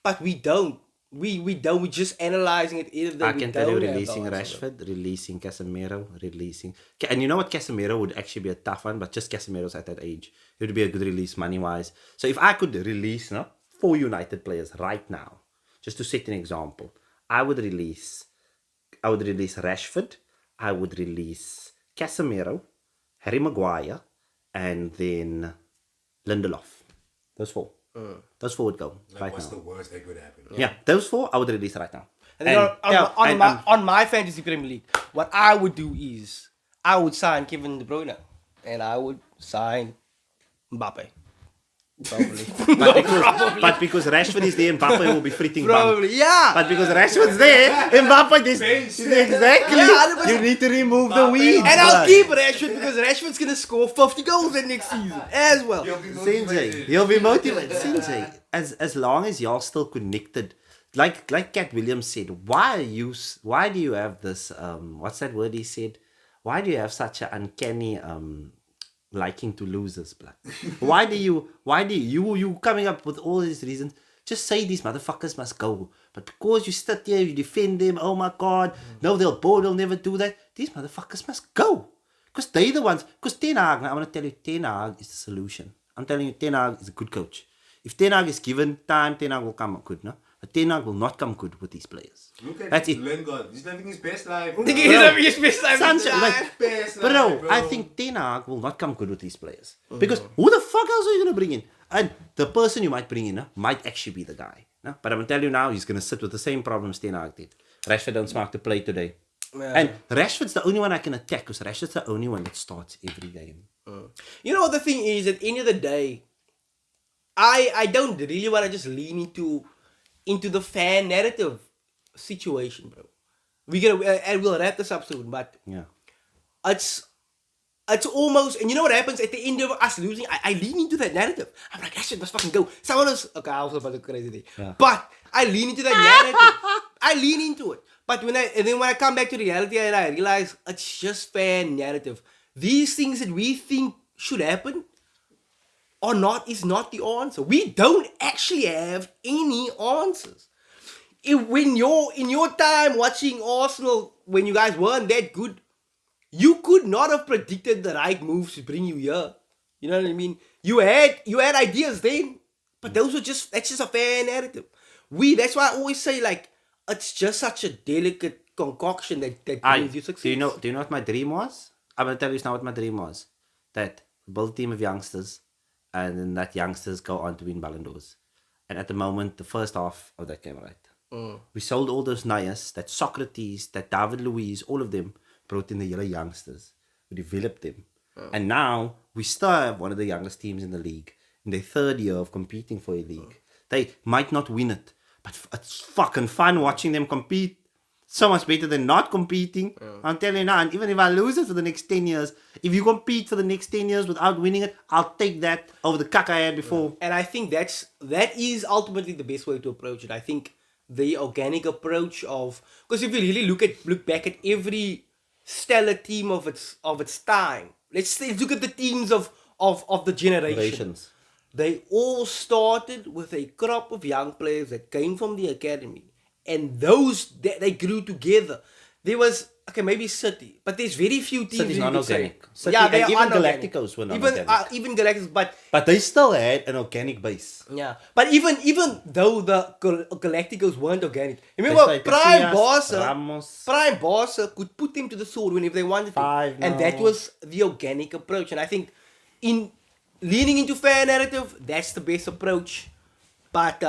but we don't. We don't. We're just analyzing it. I can tell you, don't have the releasing answer. Rashford, releasing Casemiro, releasing. And you know what? Casemiro would actually be a tough one, but just Casemiro's at that age. It would be a good release money wise. So if I could release 4 United players right now, just to set an example, I would release Rashford, I would release Casemiro, Harry Maguire, and then Lindelof. Those 4. Those 4 would go right What's now. the worst that could happen? Yeah, those 4 I would release right now. And then on my fantasy Premier League, what I would do is I would sign Kevin De Bruyne and I would sign Mbappe. Probably. But because Rashford is there, Mbappe will be fritting bum. Probably. Yeah. But because Rashford's there, Mbappe is Bench. exactly. Yeah, 100%. You need to remove the weeds. And I'll blood. keep Rashford because Rashford's gonna score 50 goals in next season as well. Sinjay, he'll be motivated. Sinjay, as long as y'all still connected, like Cat Williams said, why do you have this what's that word he said? Why do you have such an uncanny liking to losers, blood? Why do you coming up with all these reasons? Just say these motherfuckers must go. But because you sit here, you defend them, oh my god, no, they'll never do that. These motherfuckers must go. Because they're the ones, because Ten Hag, I want to tell you, Ten Hag is the solution. I'm telling you, Ten Hag is a good coach. If Ten Hag is given time, Ten Hag will come good, no? But Ten Hag will not come good with these players. Look at That's it. Lingard. He's living his best life. He's having his best time. Sancho, like, Best bro, life, bro. I think Ten Hag will not come good with these players. Because who the fuck else are you going to bring in? And the person you might bring in might actually be the guy. No? But I'm going to tell you now, he's going to sit with the same problems Ten Hag did. Rashford don't smart to play today. Yeah. And Rashford's the only one I can attack because Rashford's the only one that starts every game. You know what the thing is, at the end of the day, I don't really want to just lean into the fan narrative situation, bro. And we'll wrap this up soon, but Yeah. it's almost, and you know what happens at the end of us losing? I lean into that narrative. I'm like, that shit must fucking go. Someone else, okay, I was about to crazy thing. Yeah. But I lean into that narrative. I lean into it. But when I come back to reality and I realize it's just fan narrative. These things that we think should happen or not is not the answer. We don't actually have any answers. When you're in your time watching Arsenal, when you guys weren't that good, you could not have predicted the right moves to bring you here. You know what I mean? You had ideas then, but that's just a fair narrative. That's why I always say, like, it's just such a delicate concoction that brings you success. Do you know what my dream was? I'm gonna tell you now what my dream was. That build a team of youngsters, and then that youngsters go on to win Ballon d'Ors. And at the moment, the first half of that came right. We sold all those Nayas, that Socrates, that David Luiz, all of them, brought in the yellow youngsters. We developed them. And now we still have one of the youngest teams in the league. In their third year of competing for a league. They might not win it, but it's fucking fun watching them compete. So much better than not competing. I'm telling you now, and even if I lose it for the next 10 years, if you compete for the next 10 years without winning it, I'll take that over the cack I had before. And I think that is ultimately the best way to approach it. I think the organic approach of, because if you really look back at every stellar team of its time, let's look at the teams of the generation. Generations. They all started with a crop of young players that came from the academy, and they grew together. There was maybe City, but there's very few teams. City's you could say. non-organic. City, Yeah, they and are even unorganic. Galacticos were non-organic. Even Galacticos, But they still had an organic base. yeah, but even though the Galacticos weren't organic, remember They say Prime Barca could put them to the sword whenever they wanted to, and that was the organic approach. And I think in leaning into fan narrative, that's the best approach. But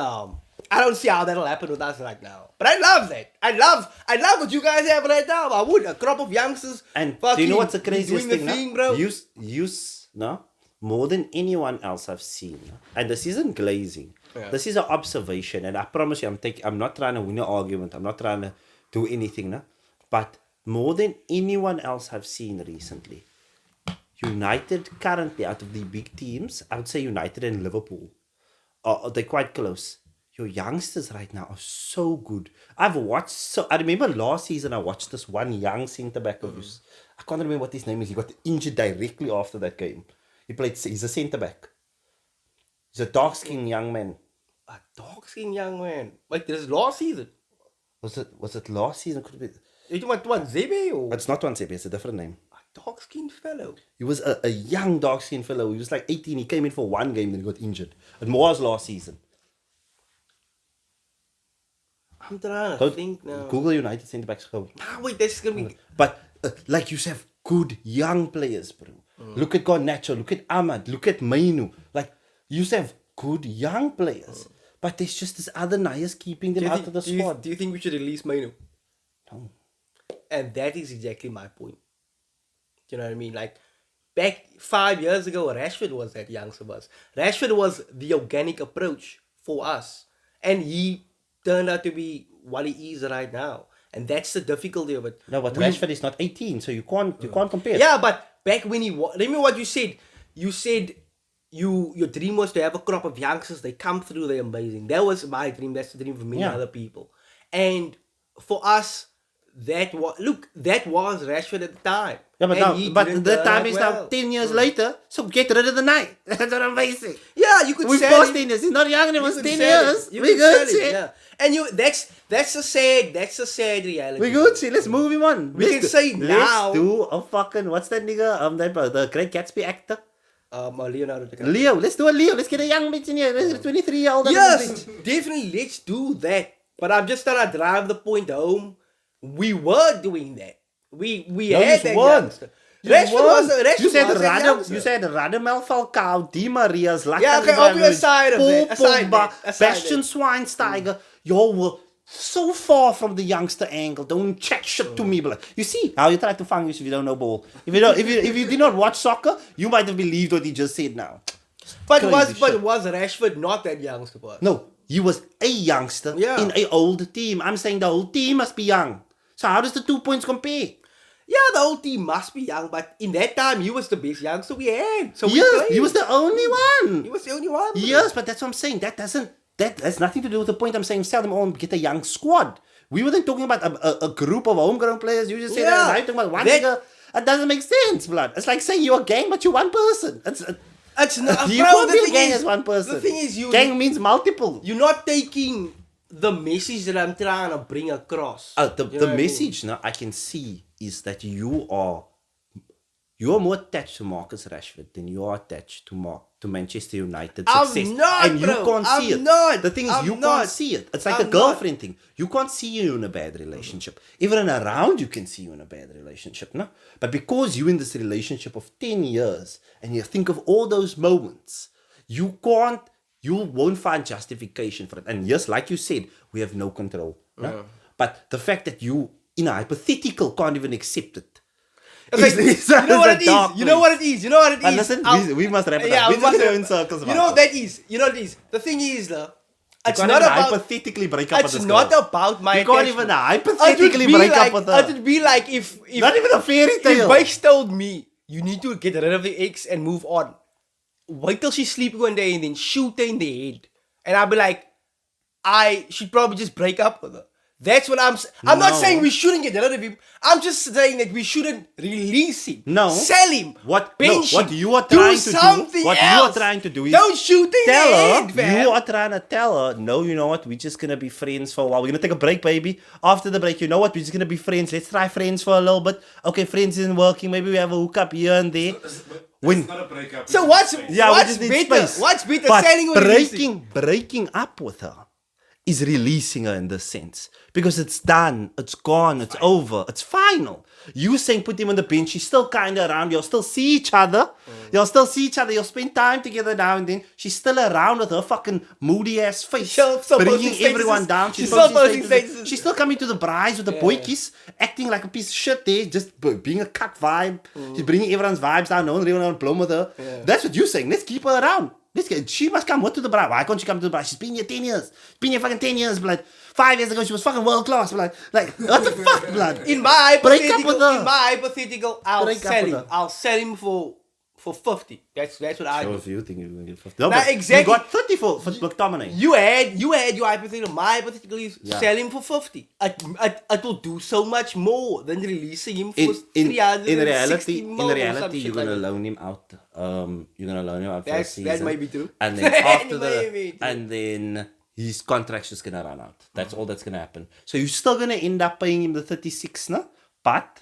I don't see how that'll happen with us right now. But I love that. I love what you guys have right now. I would a crop of youngsters. And do you know what's the craziest doing the thing, bro? Use more than anyone else I've seen. No? And this isn't glazing. Yeah. This is an observation. And I promise you, I'm not trying to win an argument. I'm not trying to do anything. No? But more than anyone else I've seen recently, United currently, out of the big teams, I would say United and Liverpool, they're quite close. Your youngsters right now are so good. I remember last season I watched this one young centre-back of yours. I can't remember what his name is. He got injured directly after that game. He's a centre-back. He's a dark-skinned young man. A dark-skinned young man. Wait, this is last season. Was it last season? Could it be? You talking about Zebe or It's not Wansepe, it's a different name. a dark-skinned fellow? He was a young dark-skinned fellow. He was like 18. He came in for one game, then he got injured. It was last season. I'm trying to think now. Google United centre-backs. Wait, that's gonna be. But like you have good young players, bro. Look at Garnacho, look at Ahmad, look at Mainu. Like you have good young players, but there's just this other Nayas keeping them out of the squad. Do you think we should release Mainu? No. And that is exactly my point. Do you know what I mean? Like, back 5 years ago, Rashford was that youngster was. Rashford was the organic approach for us. And he turned out to be what he is right now. And that's the difficulty of it. No, but Rashford is not 18, so you can't compare. Yeah, but back when remember what you said? You said your dream was to have a crop of youngsters. They come through, they're amazing. That was my dream. That's the dream for many other people. And for us, that was Rashford at the time. Yeah, but the time is now well. 10 years later, so get rid of the night. That's what I'm facing. Yeah, you could We sell passed him. 10 years. He's not young anymore. It's 10 sell years. him. You We could good, sell him, shit. yeah. And that's a sad reality. We good, shit. Let's move him on. Let's Let's do a fucking, what's that nigga? The Great Gatsby actor. Leonardo DiCaprio. Leo. Let's do a Leo. Let's get a young bitch in here. Let's get a 23-year-old. Yes, definitely. Let's do that. But I'm just trying to drive the point home. We were doing that. We had that youngster. Rashford You said was that youngster. You said Radamel Falcao, Di Maria's, Zlatan Yeah, okay, I'll be Ibrahimovic, aside of Paul it, aside Pogba, that, aside Bastian that. Schweinsteiger. Y'all were so far from the youngster angle. Don't chat shit to me, blood. You see how you try to fang if you don't know ball. If you did not watch soccer, you might have believed what he just said now. But Crazy shit. was Rashford not that youngster? Was? No, he was a youngster in an old team. I'm saying the whole team must be young. So how does the 2 points compare? Yeah, the whole team must be young, but in that time, he was the best youngster we had. So Yes, he was the only one. He was the only one. Yes, but that's what I'm saying. That has nothing to do with the point. I'm saying sell them all and get a young squad. We weren't talking about a group of homegrown players. You just said that. Now you're talking about one nigga. That doesn't make sense, blood. It's like saying you're a gang, but you're one person. It's not, you bro, can't the be a thing gang is, as one person. The thing is, gang means multiple. You're not taking the message that I'm trying to bring across. The message now I can see is that you are more attached to Marcus Rashford than you are attached to Manchester United success. I'm not, and you bro. can't see I'm it. not. The thing is, I'm you not. can't see it. It's like I'm the girlfriend thing. You can't see you in a bad relationship. Even around you can see you in a bad relationship, no? But because you're in this relationship of 10 years and you think of all those moments, you won't find justification for it. And yes, like you said, we have no control. No? But the fact that you, in a hypothetical, can't even accept it. Okay, you know what it is. You know what it is. You know what it But is. listen, we must wrap it up. Yeah, We're just going in circles. You know what that is. You know what it is. The thing is, it's can't not even about. hypothetically break up with It's this not girl. about my. You can't even hypothetically break up with her. It would be like if Not even a fairy tale. If Base told me you need to get rid of the ex and move on, wait till she's sleeping one day and then shoot her in the head, and I'll be like, I should probably just break up with her. That's what I'm not saying we shouldn't get rid of him. I'm just saying that we shouldn't release him. No. Sell him. What you are trying to do is don't shoot in the head, fam. you are trying to tell her, no, you know what, we're just gonna be friends for a while. We're gonna take a break, baby. After the break, you know what, we're just gonna be friends. Let's try friends for a little bit. Okay, friends isn't working, maybe we have a hookup here and there. It's not a breakup. So what's we just need better? space. What's better, But selling or releasing? breaking up with her is releasing her in this sense. Because it's done, it's gone, it's over, it's final. You saying put him on the bench, she's still kind of around, you'll still see each other. You'll still see each other, you'll spend time together now and then. She's still around with her fucking moody ass face, Still bringing posting everyone statuses. down. She's still posting statuses. She's still coming to the brides with the boykies, acting like a piece of shit there, just being a cut vibe. She's bringing everyone's vibes down, no one really want to blow with her. That's what you're saying, let's keep her around. She must come to the bride. Why can't she come to the bride? She's been here 10 years. Been here fucking 10 years, blood. 5 years ago, she was fucking world class, blood. Like, what the fuck, blood? In my Break up with her. hypothetical, I'll Break up sell with him. her. I'll sell him for 50. That's what I do. So you think you're going to get 50? No, Nah, but exactly. you got 30 for McTominay. You had your hypothetical. My hypothetical is sell him for 50. It will do so much more than releasing him for 360 in reality, something you're going to like that. loan him out. You're going to loan him out for a season. That may be true. And then after That may be true. and then his contract's just going to run out. That's all that's going to happen. So you're still going to end up paying him the 36, no? But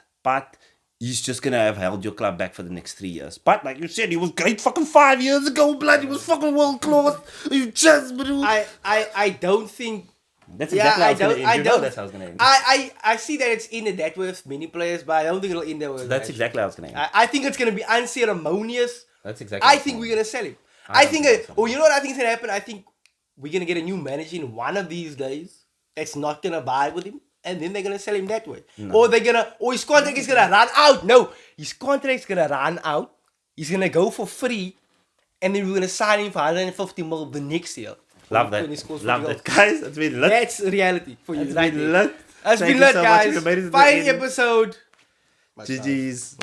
he's just going to have held your club back for the next 3 years. But like you said, he was great fucking 5 years ago, blood. He was fucking world class. You just, bro. I don't think. That's exactly how it's going to end. You know that's how it's going to end. I see that it's in that way with many players, but I don't think it'll end that way. That's exactly how it's going to end. I think it's going to be unceremonious. That's exactly I how think it's we're going to sell him. I I don't think, think so. you know what I think is going to happen? I think we're going to get a new manager in one of these days that's not going to vibe with him, and then they're going to sell him that way. Or his contract is going to run out. No, his contract's going to run out, He's gonna go for free, and then we're gonna sign him for 150 mil the next year. Love When he that. scores 40 Love goals. that, guys. It's been lit. That's reality for you. It's right been there. lit. That's Thank been you lit, so much. guys. We made it to the Fine end. episode. GG's.